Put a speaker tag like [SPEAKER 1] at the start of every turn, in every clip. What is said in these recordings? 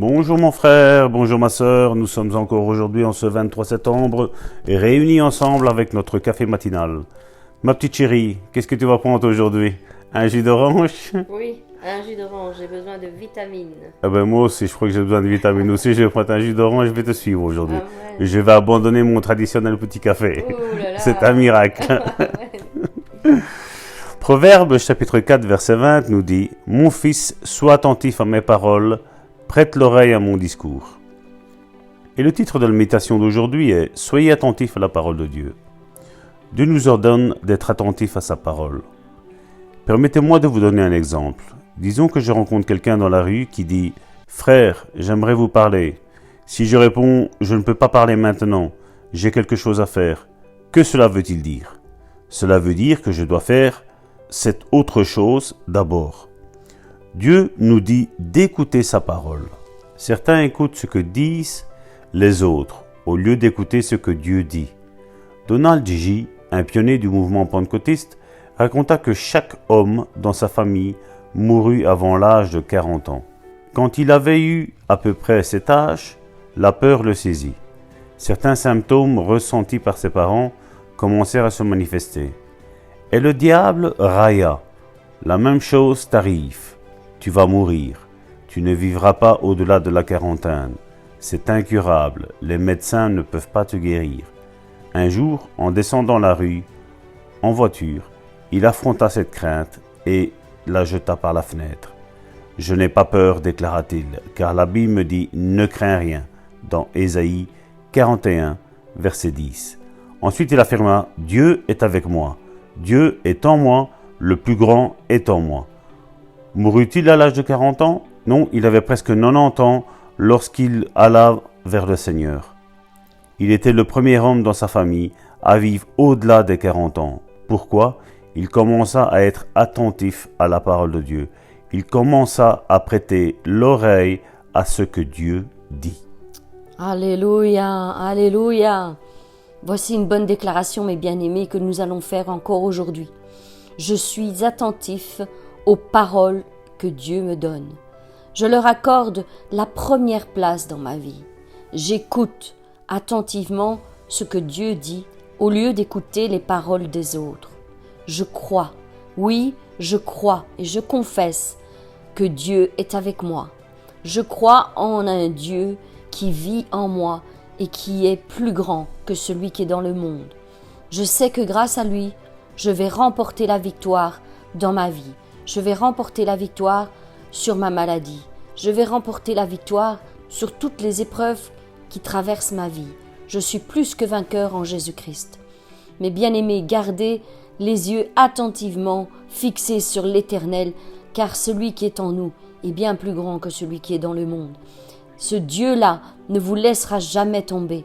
[SPEAKER 1] Bonjour mon frère, bonjour ma sœur, nous sommes encore aujourd'hui en ce 23 septembre et réunis ensemble avec notre café matinal. Ma petite chérie, qu'est-ce que tu vas prendre aujourd'hui? Un jus d'orange?
[SPEAKER 2] Oui, un jus d'orange, j'ai besoin de vitamines.
[SPEAKER 1] Ah ben moi aussi, je crois que j'ai besoin de vitamines aussi, je vais prendre un jus d'orange, je vais te suivre aujourd'hui.
[SPEAKER 2] Ah ouais.
[SPEAKER 1] Je vais abandonner mon traditionnel petit café.
[SPEAKER 2] Ouh là là.
[SPEAKER 1] C'est un miracle.
[SPEAKER 2] Ouais.
[SPEAKER 1] Proverbe chapitre 4 verset 20 nous dit « Mon fils, sois attentif à mes paroles, prête l'oreille à mon discours. » Et le titre de la méditation d'aujourd'hui est « Soyez attentifs à la parole de Dieu ». Dieu nous ordonne d'être attentifs à sa parole. Permettez-moi de vous donner un exemple. Disons que je rencontre quelqu'un dans la rue qui dit « Frère, j'aimerais vous parler. Si je réponds « Je ne peux pas parler maintenant, j'ai quelque chose à faire », que cela veut-il dire? Cela veut dire que je dois faire cette autre chose d'abord. Dieu nous dit d'écouter sa parole. Certains écoutent ce que disent les autres au lieu d'écouter ce que Dieu dit. Donald J., un pionnier du mouvement pentecôtiste, raconta que chaque homme dans sa famille mourut avant l'âge de 40 ans. Quand il avait eu à peu près cet âge, la peur le saisit. Certains symptômes ressentis par ses parents commencèrent à se manifester. Et le diable railla. La même chose t'arrive. Tu vas mourir. Tu ne vivras pas au-delà de la quarantaine. C'est incurable. Les médecins ne peuvent pas te guérir. Un jour, en descendant la rue, en voiture, il affronta cette crainte et la jeta par la fenêtre. « Je n'ai pas peur, déclara-t-il, car la Bible me dit « Ne crains rien » dans Ésaïe 41, verset 10. Ensuite, il affirma « Dieu est avec moi. Dieu est en moi, le plus grand est en moi. » Mourut-il à l'âge de 40 ans? Non, il avait presque 90 ans lorsqu'il alla vers le Seigneur. Il était le premier homme dans sa famille à vivre au-delà des 40 ans. Pourquoi? Il commença à être attentif à la parole de Dieu. Il commença à prêter l'oreille à ce que Dieu dit.
[SPEAKER 2] Alléluia, alléluia. Voici une bonne déclaration, mes bien-aimés, que nous allons faire encore aujourd'hui. Je suis attentif aux paroles que Dieu me donne. Je leur accorde la première place dans ma vie. J'écoute attentivement ce que Dieu dit au lieu d'écouter les paroles des autres. Je crois, oui, je crois et je confesse que Dieu est avec moi. Je crois en un Dieu qui vit en moi et qui est plus grand que celui qui est dans le monde. Je sais que grâce à lui, je vais remporter la victoire dans ma vie. Je vais remporter la victoire sur ma maladie. Je vais remporter la victoire sur toutes les épreuves qui traversent ma vie. Je suis plus que vainqueur en Jésus-Christ. Mes bien-aimés, gardez les yeux attentivement fixés sur l'Éternel, car celui qui est en nous est bien plus grand que celui qui est dans le monde. Ce Dieu-là ne vous laissera jamais tomber.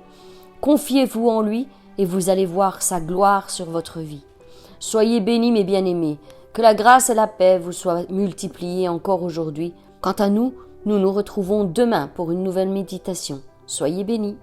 [SPEAKER 2] Confiez-vous en lui et vous allez voir sa gloire sur votre vie. Soyez bénis, mes bien-aimés. Que la grâce et la paix vous soient multipliées encore aujourd'hui. Quant à nous, nous nous retrouvons demain pour une nouvelle méditation. Soyez bénis.